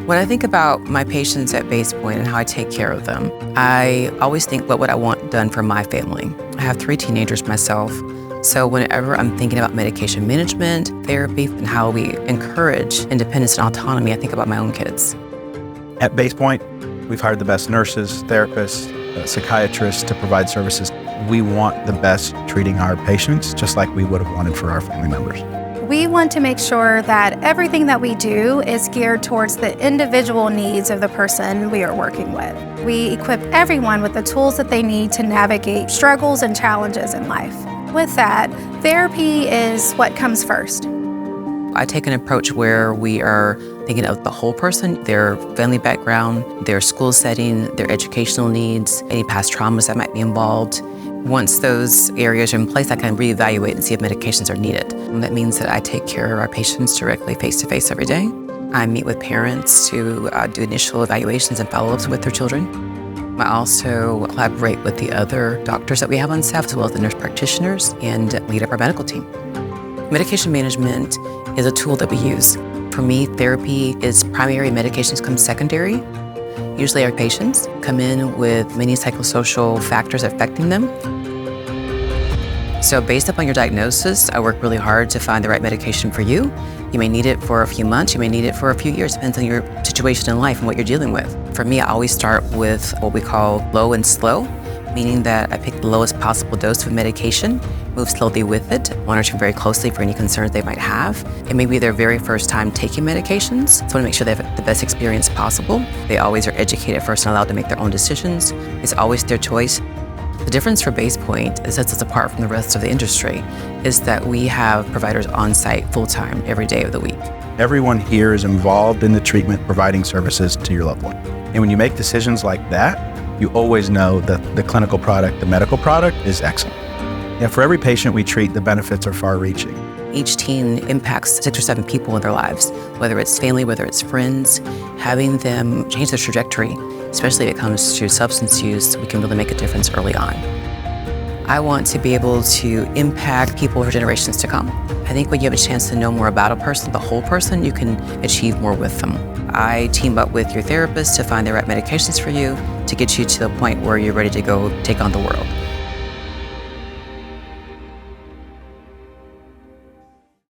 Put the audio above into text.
When I think about my patients at Base Point and how I take care of them, I always think what would I want done for my family. I have 3 teenagers myself, so whenever I'm thinking about medication management, therapy, and how we encourage independence and autonomy, I think about my own kids. At Base Point, we've hired the best nurses, therapists, psychiatrists to provide services. We want the best treating our patients, just like we would have wanted for our family members. We want to make sure that everything that we do is geared towards the individual needs of the person we are working with. We equip everyone with the tools that they need to navigate struggles and challenges in life. With that, therapy is what comes first. I take an approach where we are thinking of the whole person, their family background, their school setting, their educational needs, any past traumas that might be involved. Once those areas are in place, I can reevaluate and see if medications are needed. And that means that I take care of our patients directly face-to-face every day. I meet with parents to do initial evaluations and follow-ups with their children. I also collaborate with the other doctors that we have on staff, as well as the nurse practitioners, and lead up our medical team. Medication management is a tool that we use. For me, therapy is primary, medications come secondary. Usually our patients come in with many psychosocial factors affecting them. So based upon your diagnosis, I work really hard to find the right medication for you. You may need it for a few months, you may need it for a few years, depends on your situation in life and what you're dealing with. For me, I always start with what we call low and slow, meaning that I pick the lowest possible dose of medication, move slowly with it, monitor them very closely for any concerns they might have. It may be their very first time taking medications, so I want to make sure they have the best experience possible. They always are educated first and allowed to make their own decisions. It's always their choice. The difference for Base Point that sets us apart from the rest of the industry is that we have providers on site full-time every day of the week. Everyone here is involved in the treatment, providing services to your loved one. And when you make decisions like that, you always know that the clinical product, the medical product, is excellent. And for every patient we treat, the benefits are far-reaching. Each teen impacts 6 or 7 people in their lives, whether it's family, whether it's friends. Having them change their trajectory, especially if it comes to substance use, we can really make a difference early on. I want to be able to impact people for generations to come. I think when you have a chance to know more about a person, the whole person, you can achieve more with them. I team up with your therapist to find the right medications for you to get you to the point where you're ready to go take on the world.